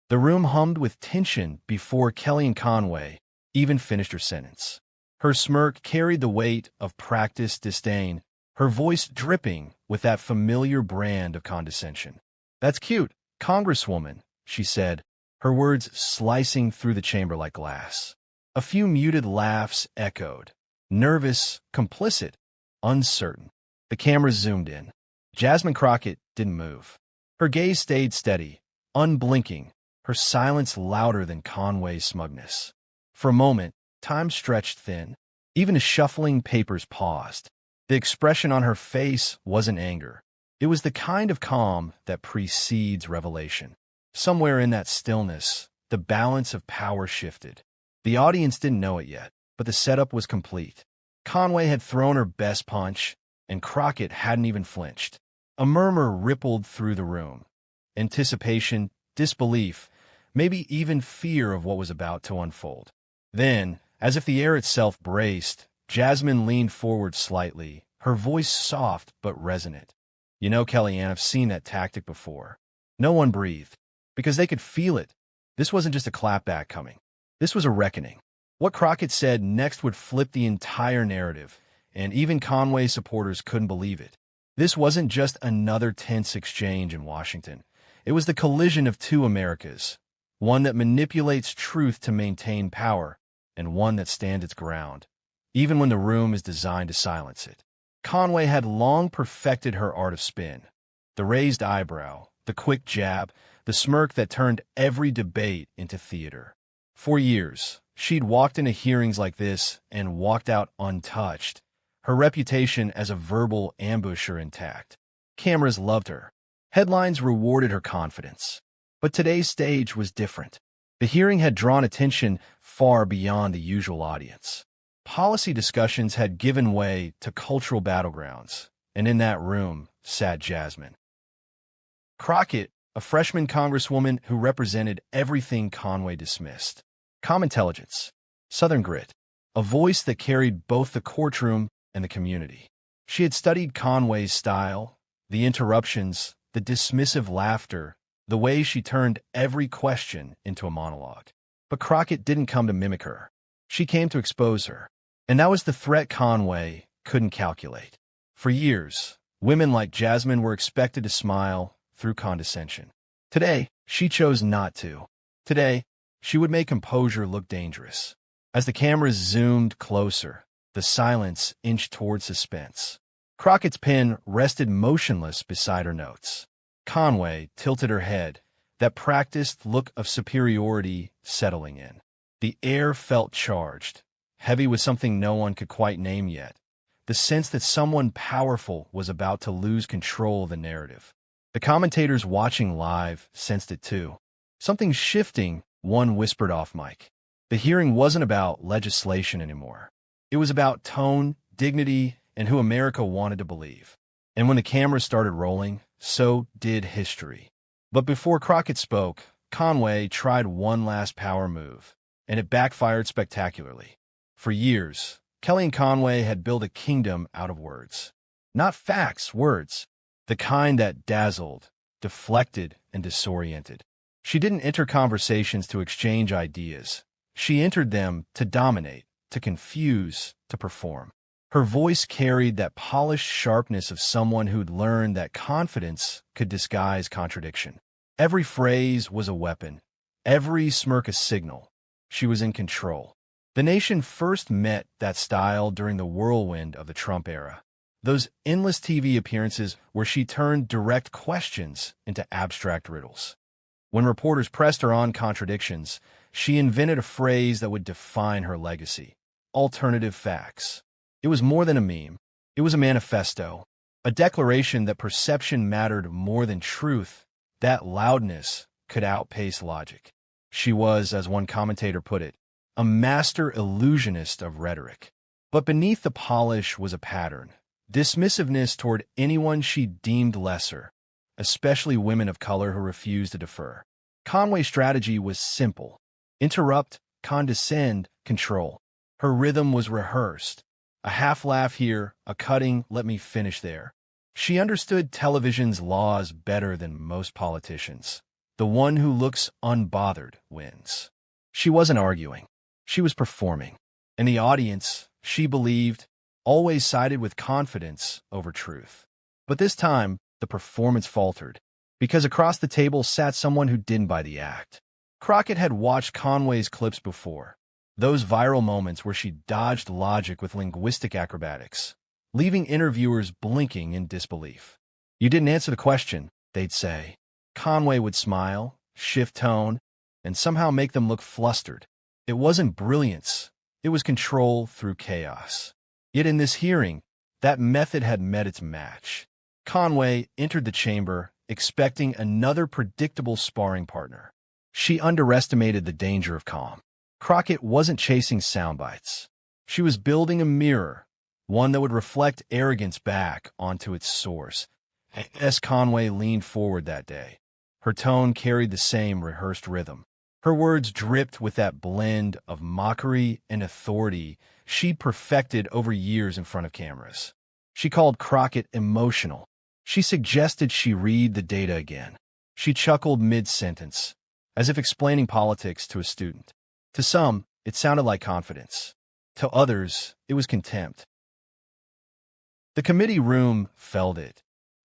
The room hummed with tension before Kellyanne Conway even finished her sentence. Her smirk carried the weight of practiced disdain, her voice dripping with that familiar brand of condescension. "That's cute, Congresswoman," she said, her words slicing through the chamber like glass. A few muted laughs echoed, nervous, complicit, uncertain. The cameras zoomed in. Jasmine Crockett didn't move. Her gaze stayed steady, unblinking, her silence louder than Conway's smugness. For a moment, time stretched thin. Even the shuffling papers paused. The expression on her face wasn't anger. It was the kind of calm that precedes revelation. Somewhere in that stillness, the balance of power shifted. The audience didn't know it yet, but the setup was complete. Conway had thrown her best punch, and Crockett hadn't even flinched. A murmur rippled through the room. Anticipation, disbelief, maybe even fear of what was about to unfold. Then, as if the air itself braced, Jasmine leaned forward slightly, her voice soft but resonant. "You know, Kellyanne, I've seen that tactic before." No one breathed, because they could feel it. This wasn't just a clapback coming. This was a reckoning. What Crockett said next would flip the entire narrative, and even Conway supporters couldn't believe it. This wasn't just another tense exchange in Washington. It was the collision of two Americas, one that manipulates truth to maintain power, and one that stands its ground, even when the room is designed to silence it. Conway had long perfected her art of spin. The raised eyebrow, the quick jab, the smirk that turned every debate into theater. For years, she'd walked into hearings like this and walked out untouched, her reputation as a verbal ambusher intact. Cameras loved her. Headlines rewarded her confidence. But today's stage was different. The hearing had drawn attention far beyond the usual audience. Policy discussions had given way to cultural battlegrounds, and in that room sat Jasmine Crockett, a freshman congresswoman who represented everything Conway dismissed. Calm intelligence, Southern grit, a voice that carried both the courtroom and the community. She had studied Conway's style, the interruptions, the dismissive laughter, the way she turned every question into a monologue. But Crockett didn't come to mimic her. She came to expose her. And that was the threat Conway couldn't calculate. For years, women like Jasmine were expected to smile through condescension. Today, she chose not to. Today, she would make composure look dangerous. As the cameras zoomed closer, the silence inched toward suspense. Crockett's pen rested motionless beside her notes. Conway tilted her head, that practiced look of superiority settling in. The air felt charged, heavy with something no one could quite name yet, the sense that someone powerful was about to lose control of the narrative. The commentators watching live sensed it too. Something shifting, one whispered off mic. The hearing wasn't about legislation anymore. It was about tone, dignity, and who America wanted to believe. And when the cameras started rolling, so did history. But before Crockett spoke, Conway tried one last power move, and it backfired spectacularly. For years, Kellyanne Conway had built a kingdom out of words. Not facts, words. The kind that dazzled, deflected, and disoriented. She didn't enter conversations to exchange ideas. She entered them to dominate, to confuse, to perform. Her voice carried that polished sharpness of someone who'd learned that confidence could disguise contradiction. Every phrase was a weapon, every smirk a signal. She was in control. The nation first met that style during the whirlwind of the Trump era. Those endless TV appearances where she turned direct questions into abstract riddles. When reporters pressed her on contradictions, she invented a phrase that would define her legacy: alternative facts. It was more than a meme. It was a manifesto, a declaration that perception mattered more than truth, that loudness could outpace logic. She was, as one commentator put it, a master illusionist of rhetoric. But beneath the polish was a pattern: dismissiveness toward anyone she deemed lesser, especially women of color who refused to defer. Conway's strategy was simple: interrupt, condescend, control. Her rhythm was rehearsed. A half laugh here, a cutting, let me finish there. She understood television's laws better than most politicians. The one who looks unbothered wins. She wasn't arguing. She was performing. And the audience, she believed, always sided with confidence over truth. But this time, the performance faltered, because across the table sat someone who didn't buy the act. Crockett had watched Conway's clips before, those viral moments where she dodged logic with linguistic acrobatics, leaving interviewers blinking in disbelief. "You didn't answer the question," they'd say. Conway would smile, shift tone, and somehow make them look flustered. It wasn't brilliance. It was control through chaos. Yet in this hearing, that method had met its match. Conway entered the chamber expecting another predictable sparring partner. She underestimated the danger of calm. Crockett wasn't chasing sound bites. She was building a mirror, one that would reflect arrogance back onto its source. As Conway leaned forward that day, her tone carried the same rehearsed rhythm. Her words dripped with that blend of mockery and authority she'd perfected over years in front of cameras. She called Crockett emotional. She suggested she read the data again. She chuckled mid-sentence, as if explaining politics to a student. To some, it sounded like confidence. To others, it was contempt. The committee room felt it.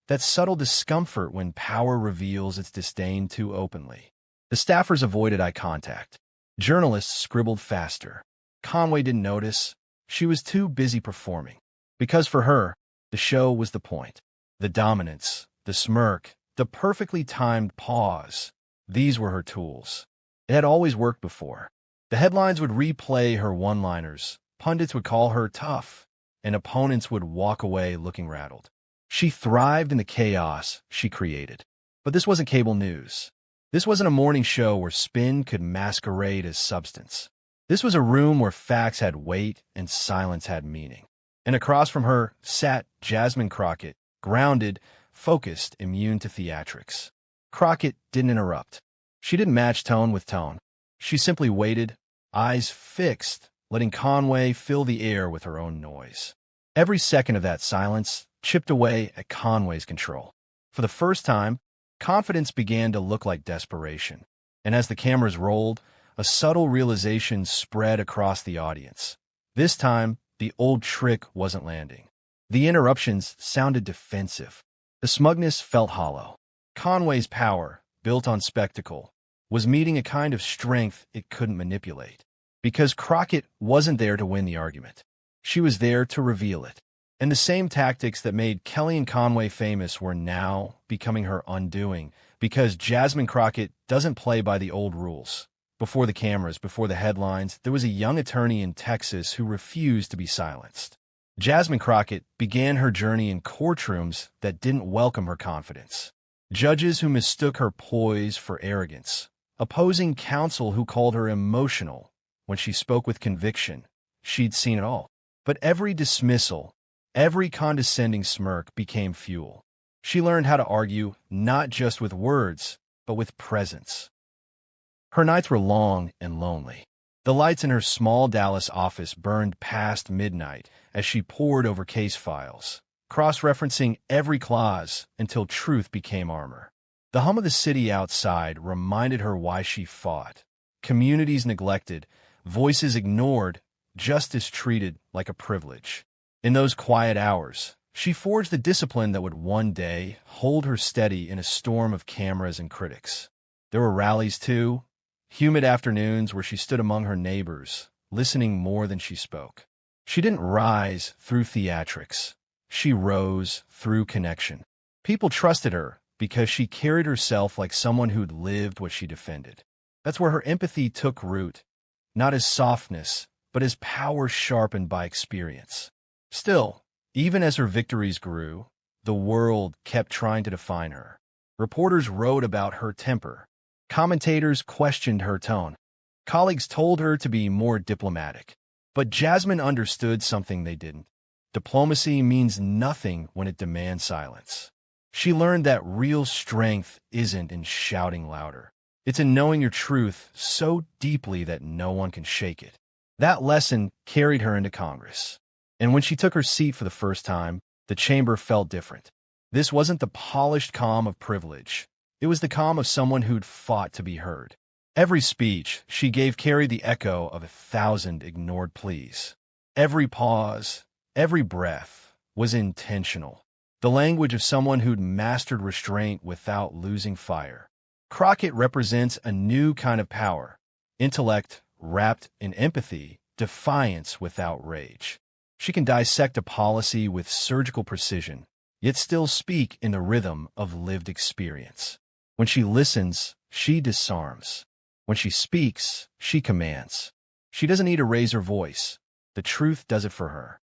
That subtle discomfort when power reveals its disdain too openly. The staffers avoided eye contact. Journalists scribbled faster. Conway didn't notice. She was too busy performing. Because for her, the show was the point. The dominance, the smirk, the perfectly timed pause. These were her tools. It had always worked before. The headlines would replay her one-liners. Pundits would call her tough, and opponents would walk away looking rattled. She thrived in the chaos she created. But this wasn't cable news. This wasn't a morning show where spin could masquerade as substance. This was a room where facts had weight and silence had meaning. And across from her sat Jasmine Crockett, grounded, focused, immune to theatrics. Crockett didn't interrupt. She didn't match tone with tone. She simply waited, eyes fixed, letting Conway fill the air with her own noise. Every second of that silence chipped away at Conway's control. For the first time, confidence began to look like desperation. And as the cameras rolled, a subtle realization spread across the audience. This time, the old trick wasn't landing. The interruptions sounded defensive. The smugness felt hollow. Conway's power, built on spectacle, was meeting a kind of strength it couldn't manipulate. Because Crockett wasn't there to win the argument. She was there to reveal it. And the same tactics that made Kellyanne Conway famous were now becoming her undoing, because Jasmine Crockett doesn't play by the old rules. Before the cameras, before the headlines, there was a young attorney in Texas who refused to be silenced. Jasmine Crockett began her journey in courtrooms that didn't welcome her confidence. Judges who mistook her poise for arrogance. Opposing counsel who called her emotional when she spoke with conviction. She'd seen it all. But every dismissal, every condescending smirk became fuel. She learned how to argue not just with words, but with presence. Her nights were long and lonely. The lights in her small Dallas office burned past midnight as she pored over case files, cross-referencing every clause until truth became armor. The hum of the city outside reminded her why she fought. Communities neglected, voices ignored, justice treated like a privilege. In those quiet hours, she forged the discipline that would one day hold her steady in a storm of cameras and critics. There were rallies, too, humid afternoons where she stood among her neighbors, listening more than she spoke. She didn't rise through theatrics. She rose through connection. People trusted her because she carried herself like someone who'd lived what she defended. That's where her empathy took root, not as softness, but as power sharpened by experience. Still, even as her victories grew, the world kept trying to define her. Reporters wrote about her temper. Commentators questioned her tone. Colleagues told her to be more diplomatic. But Jasmine understood something they didn't. Diplomacy means nothing when it demands silence. She learned that real strength isn't in shouting louder. It's in knowing your truth so deeply that no one can shake it. That lesson carried her into Congress. And when she took her seat for the first time, the chamber felt different. This wasn't the polished calm of privilege. It was the calm of someone who'd fought to be heard. Every speech she gave carried the echo of 1,000 ignored pleas. Every pause, every breath was intentional. The language of someone who'd mastered restraint without losing fire. Crockett represents a new kind of power. Intellect wrapped in empathy, defiance without rage. She can dissect a policy with surgical precision, yet still speak in the rhythm of lived experience. When she listens, she disarms. When she speaks, she commands. She doesn't need to raise her voice. The truth does it for her.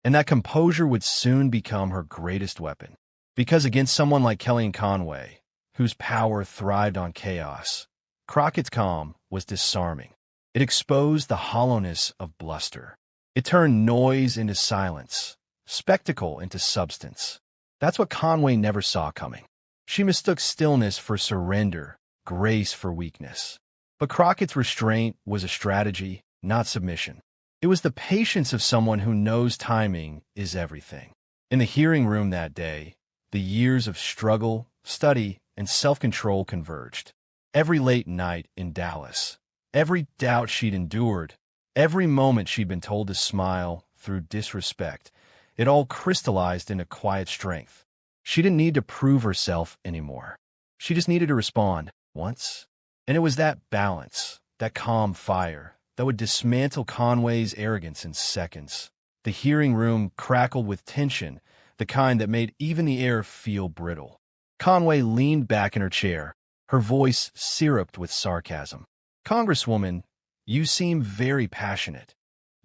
And that composure would soon become her greatest weapon. Because against someone like Kellyanne Conway, whose power thrived on chaos, Crockett's calm was disarming. It exposed the hollowness of bluster. It turned noise into silence, spectacle into substance. That's what Conway never saw coming. She mistook stillness for surrender, grace for weakness. But Crockett's restraint was a strategy, not submission. It was the patience of someone who knows timing is everything. In the hearing room that day, the years of struggle, study, and self-control converged. Every late night in Dallas, every doubt she'd endured, every moment she'd been told to smile through disrespect, it all crystallized into quiet strength. She didn't need to prove herself anymore. She just needed to respond once. And it was that balance, that calm fire, that would dismantle Conway's arrogance in seconds. The hearing room crackled with tension, the kind that made even the air feel brittle. Conway leaned back in her chair, her voice syruped with sarcasm. "Congresswoman, you seem very passionate.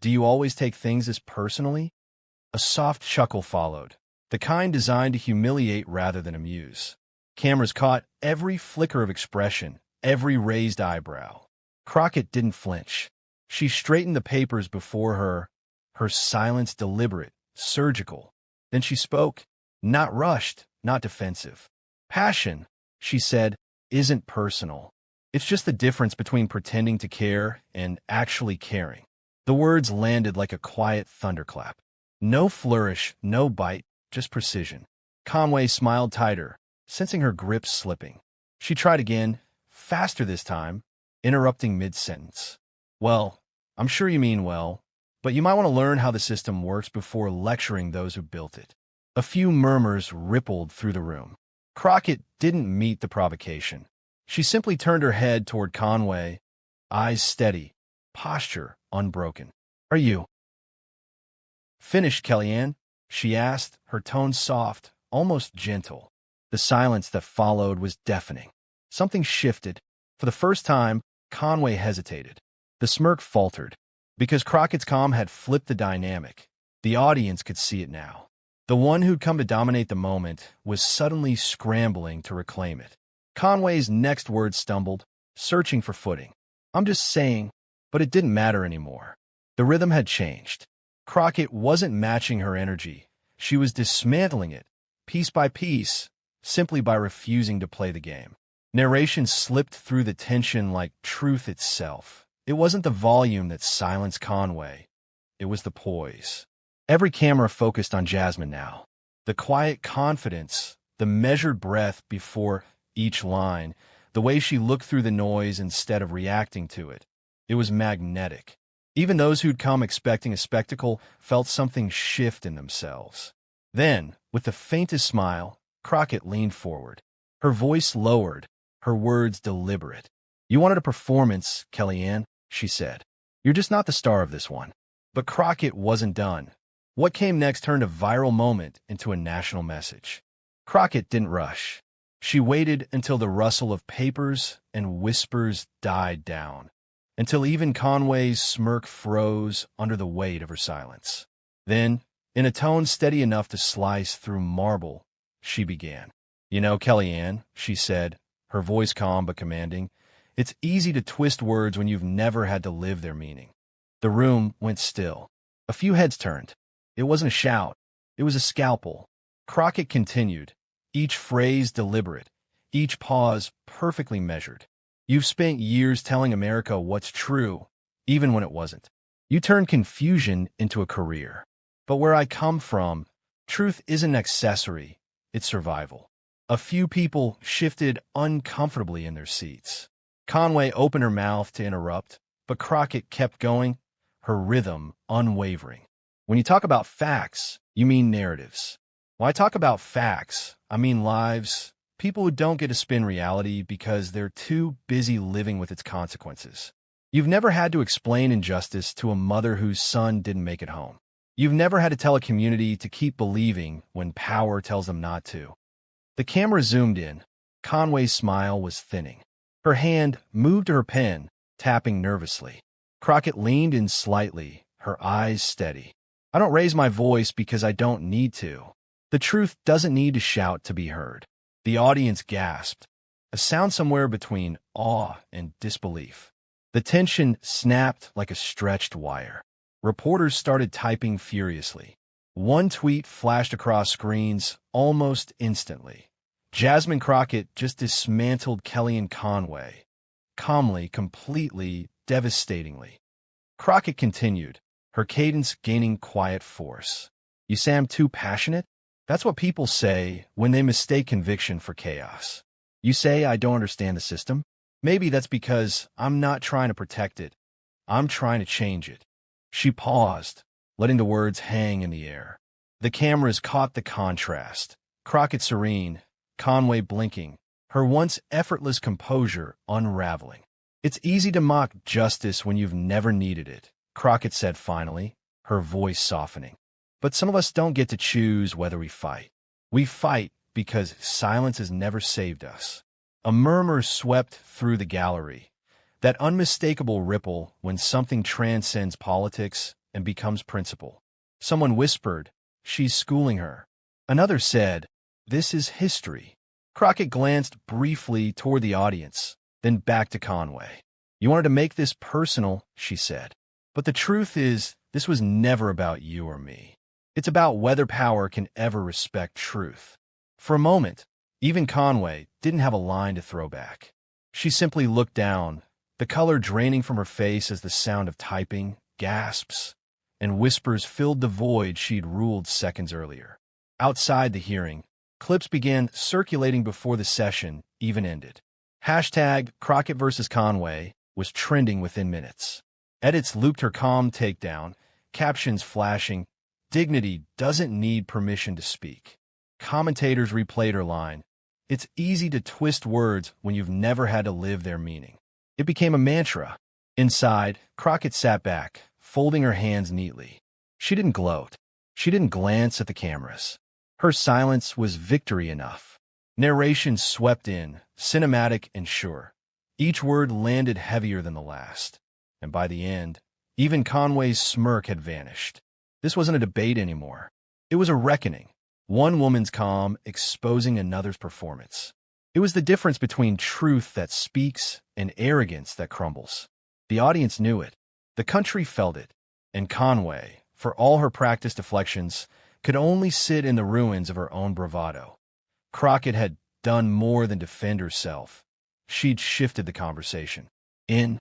Do you always take things as personally?" A soft chuckle followed, the kind designed to humiliate rather than amuse. Cameras caught every flicker of expression, every raised eyebrow. Crockett didn't flinch. She straightened the papers before her, her silence deliberate, surgical. Then she spoke, not rushed, not defensive. "Passion," she said, "isn't personal. It's just the difference between pretending to care and actually caring." The words landed like a quiet thunderclap. No flourish, no bite, just precision. Conway smiled tighter, sensing her grip slipping. She tried again, faster this time, interrupting mid-sentence. "Well, I'm sure you mean well, but you might want to learn how the system works before lecturing those who built it." A few murmurs rippled through the room. Crockett didn't meet the provocation. She simply turned her head toward Conway, eyes steady, posture unbroken. "Are you finished, Kellyanne?" she asked, her tone soft, almost gentle. The silence that followed was deafening. Something shifted. For the first time, Conway hesitated. The smirk faltered. Because Crockett's calm had flipped the dynamic, the audience could see it now. The one who'd come to dominate the moment was suddenly scrambling to reclaim it. Conway's next words stumbled, searching for footing. "I'm just saying," but it didn't matter anymore. The rhythm had changed. Crockett wasn't matching her energy. She was dismantling it, piece by piece, simply by refusing to play the game. Narration slipped through the tension like truth itself. It wasn't the volume that silenced Conway. It was the poise. Every camera focused on Jasmine now. The quiet confidence, the measured breath before each line, the way she looked through the noise instead of reacting to it. It was magnetic. Even those who'd come expecting a spectacle felt something shift in themselves. Then, with the faintest smile, Crockett leaned forward. Her voice lowered, her words deliberate. "You wanted a performance, Kellyanne," she said. "You're just not the star of this one." But Crockett wasn't done. What came next turned a viral moment into a national message. Crockett didn't rush. She waited until the rustle of papers and whispers died down, until even Conway's smirk froze under the weight of her silence. Then, in a tone steady enough to slice through marble, she began. "You know, Kellyanne," she said, her voice calm but commanding, "it's easy to twist words when you've never had to live their meaning." The room went still. A few heads turned. It wasn't a shout. It was a scalpel. Crockett continued, each phrase deliberate, each pause perfectly measured. "You've spent years telling America what's true, even when it wasn't. You turned confusion into a career. But where I come from, truth isn't an accessory, it's survival. A few people shifted uncomfortably in their seats. Conway opened her mouth to interrupt, but Crockett kept going, her rhythm unwavering. When you talk about facts, you mean narratives. When I talk about facts, I mean lives, people who don't get to spin reality because they're too busy living with its consequences. You've never had to explain injustice to a mother whose son didn't make it home. You've never had to tell a community to keep believing when power tells them not to. The camera zoomed in. Conway's smile was thinning. Her hand moved to her pen, tapping nervously. Crockett leaned in slightly, her eyes steady. I don't raise my voice because I don't need to. The truth doesn't need to shout to be heard. The audience gasped, a sound somewhere between awe and disbelief. The tension snapped like a stretched wire. Reporters started typing furiously. One tweet flashed across screens almost instantly. Jasmine Crockett just dismantled Kellyanne Conway. Calmly, completely, devastatingly. Crockett continued, her cadence gaining quiet force. You say I'm too passionate? That's what people say when they mistake conviction for chaos. You say I don't understand the system? Maybe that's because I'm not trying to protect it. I'm trying to change it. She paused, letting the words hang in the air. The cameras caught the contrast. Crockett serene, Conway blinking, her once effortless composure unraveling. It's easy to mock justice when you've never needed it, Crockett said finally, her voice softening. But some of us don't get to choose whether we fight. We fight because silence has never saved us. A murmur swept through the gallery, that unmistakable ripple when something transcends politics and becomes principle. Someone whispered, "She's schooling her." Another said, "This is history." Crockett glanced briefly toward the audience, then back to Conway. "You wanted to make this personal," she said. "But the truth is, this was never about you or me. It's about whether power can ever respect truth." For a moment, even Conway didn't have a line to throw back. She simply looked down, the color draining from her face as the sound of typing, gasps, and whispers filled the void she'd ruled seconds earlier. Outside the hearing, clips began circulating before the session even ended. Hashtag Crockett versus Conway was trending within minutes. Edits looped her calm takedown, captions flashing, "Dignity doesn't need permission to speak." Commentators replayed her line, "It's easy to twist words when you've never had to live their meaning." It became a mantra. Inside, Crockett sat back, folding her hands neatly. She didn't gloat. She didn't glance at the cameras. Her silence was victory enough. Narration swept in, cinematic and sure. Each word landed heavier than the last. And by the end, even Conway's smirk had vanished. This wasn't a debate anymore. It was a reckoning. One woman's calm exposing another's performance. It was the difference between truth that speaks and arrogance that crumbles. The audience knew it. The country felt it. And Conway, for all her practiced deflections, could only sit in the ruins of her own bravado. Crockett had done more than defend herself. She'd shifted the conversation. In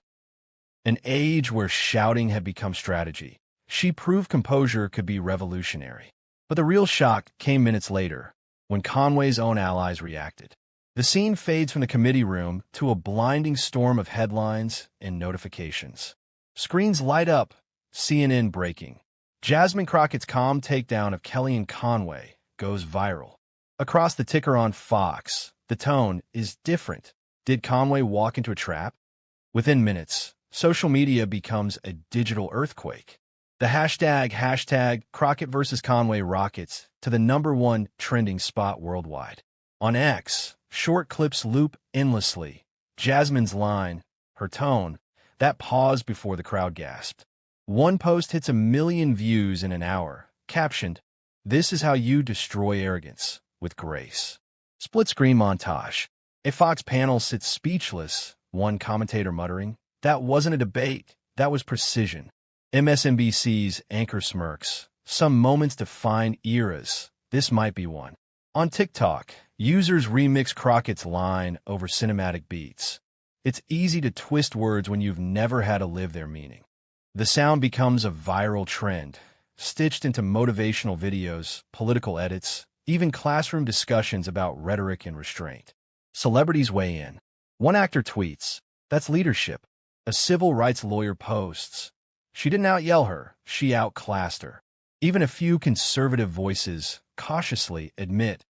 an age where shouting had become strategy, she proved composure could be revolutionary. But the real shock came minutes later, when Conway's own allies reacted. The scene fades from the committee room to a blinding storm of headlines and notifications. Screens light up, CNN breaking. Jasmine Crockett's calm takedown of Kellyanne Conway goes viral. Across the ticker on Fox, the tone is different. Did Conway walk into a trap? Within minutes, social media becomes a digital earthquake. The hashtag Crockett versus Conway rockets to the #1 trending spot worldwide. On X, short clips loop endlessly. Jasmine's line, her tone, that pause before the crowd gasped. One post hits 1 million views in an hour, captioned, "This is how you destroy arrogance, with grace." Split-screen montage. A Fox panel sits speechless, one commentator muttering, "That wasn't a debate, that was precision." MSNBC's anchor smirks. "Some moments define eras. This might be one." On TikTok, users remix Crockett's line over cinematic beats. It's easy to twist words when you've never had to live their meaning. The sound becomes a viral trend, stitched into motivational videos, political edits, even classroom discussions about rhetoric and restraint. Celebrities weigh in. One actor tweets, "That's leadership." A civil rights lawyer posts, "She didn't out-yell her, she outclassed her." Even a few conservative voices cautiously admit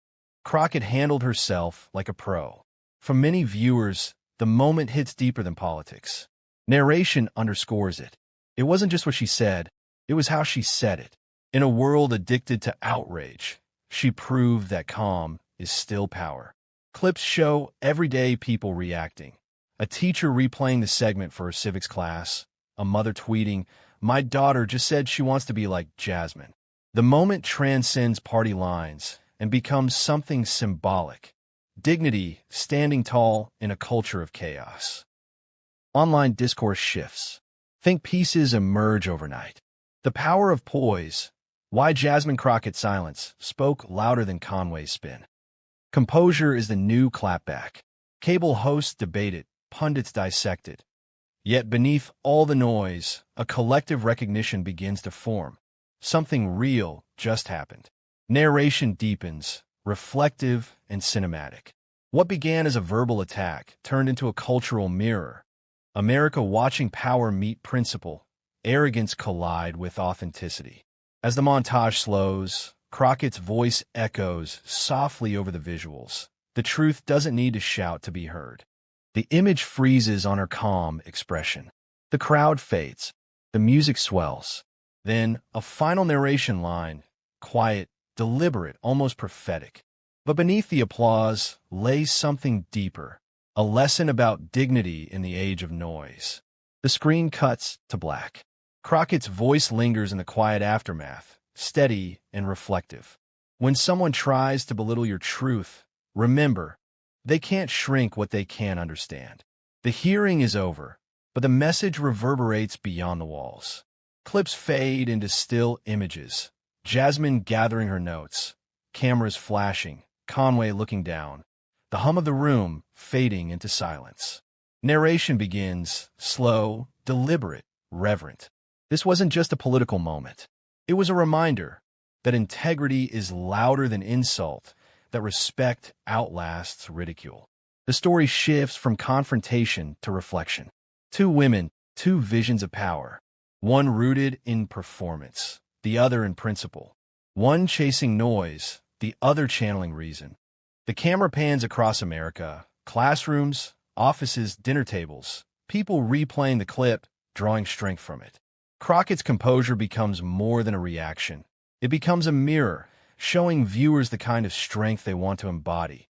Crockett handled herself like a pro. For many viewers, the moment hits deeper than politics. Narration underscores it. It wasn't just what she said, it was how she said it. In a world addicted to outrage, she proved that calm is still power. Clips show everyday people reacting. A teacher replaying the segment for her civics class, a mother tweeting, "My daughter just said she wants to be like Jasmine." The moment transcends party lines and becomes something symbolic. Dignity standing tall in a culture of chaos. Online discourse shifts. Think pieces emerge overnight. The power of poise. Why Jasmine Crockett's silence spoke louder than Conway's spin. Composure is the new clapback. Cable hosts debate it, pundits dissect it. Yet beneath all the noise, a collective recognition begins to form. Something real just happened. Narration deepens, reflective and cinematic. What began as a verbal attack turned into a cultural mirror. America watching power meet principle, arrogance collide with authenticity. As the montage slows, Crockett's voice echoes softly over the visuals. The truth doesn't need to shout to be heard. The image freezes on her calm expression. The crowd fades. The music swells. Then, a final narration line, quiet, deliberate, almost prophetic. But beneath the applause lays something deeper, a lesson about dignity in the age of noise. The screen cuts to black. Crockett's voice lingers in the quiet aftermath, steady and reflective. When someone tries to belittle your truth, remember, they can't shrink what they can't understand. The hearing is over, but the message reverberates beyond the walls. Clips fade into still images. Jasmine gathering her notes, cameras flashing, Conway looking down, the hum of the room fading into silence. Narration begins, slow, deliberate, reverent. This wasn't just a political moment. It was a reminder that integrity is louder than insult, that respect outlasts ridicule. The story shifts from confrontation to reflection. Two women, two visions of power, one rooted in performance, the other in principle. One chasing noise, the other channeling reason. The camera pans across America, classrooms, offices, dinner tables, people replaying the clip, drawing strength from it. Crockett's composure becomes more than a reaction. It becomes a mirror, showing viewers the kind of strength they want to embody.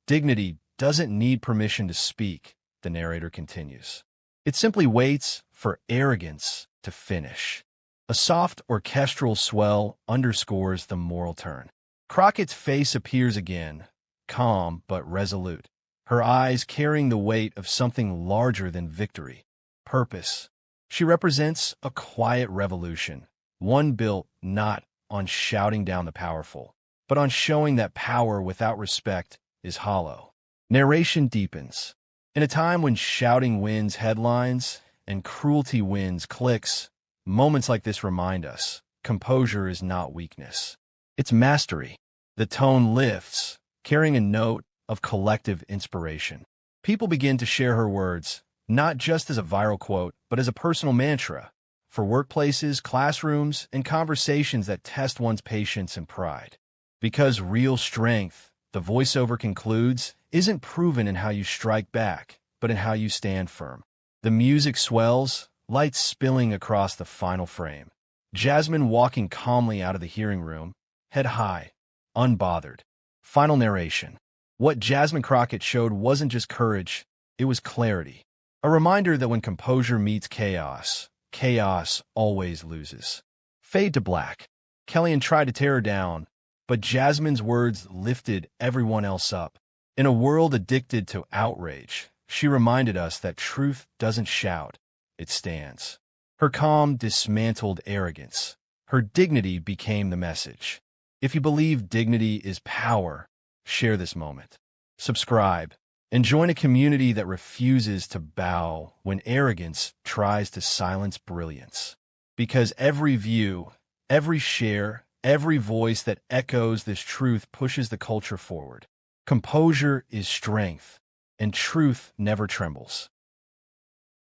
Dignity doesn't need permission to speak, the narrator continues. It simply waits for arrogance to finish. A soft orchestral swell underscores the moral turn. Crockett's face appears again, calm but resolute, her eyes carrying the weight of something larger than victory. Purpose. She represents a quiet revolution, one built not on shouting down the powerful, but on showing that power without respect is hollow. Narration deepens. In a time when shouting wins headlines and cruelty wins clicks, moments like this remind us, composure is not weakness. It's mastery. The tone lifts, carrying a note of collective inspiration. People begin to share her words, not just as a viral quote, but as a personal mantra, for workplaces, classrooms, and conversations that test one's patience and pride. Because real strength, the voiceover concludes, isn't proven in how you strike back, but in how you stand firm. The music swells, lights spilling across the final frame. Jasmine walking calmly out of the hearing room, head high, unbothered. Final narration. What Jasmine Crockett showed wasn't just courage, it was clarity. A reminder that when composure meets chaos, chaos always loses. Fade to black. Kellyanne tried to tear her down, but Jasmine's words lifted everyone else up. In a world addicted to outrage, she reminded us that truth doesn't shout, it stands. Her calm dismantled arrogance. Her dignity became the message. If you believe dignity is power, share this moment. Subscribe and join a community that refuses to bow when arrogance tries to silence brilliance. Because every view, every share, every voice that echoes this truth pushes the culture forward. Composure is strength, and truth never trembles.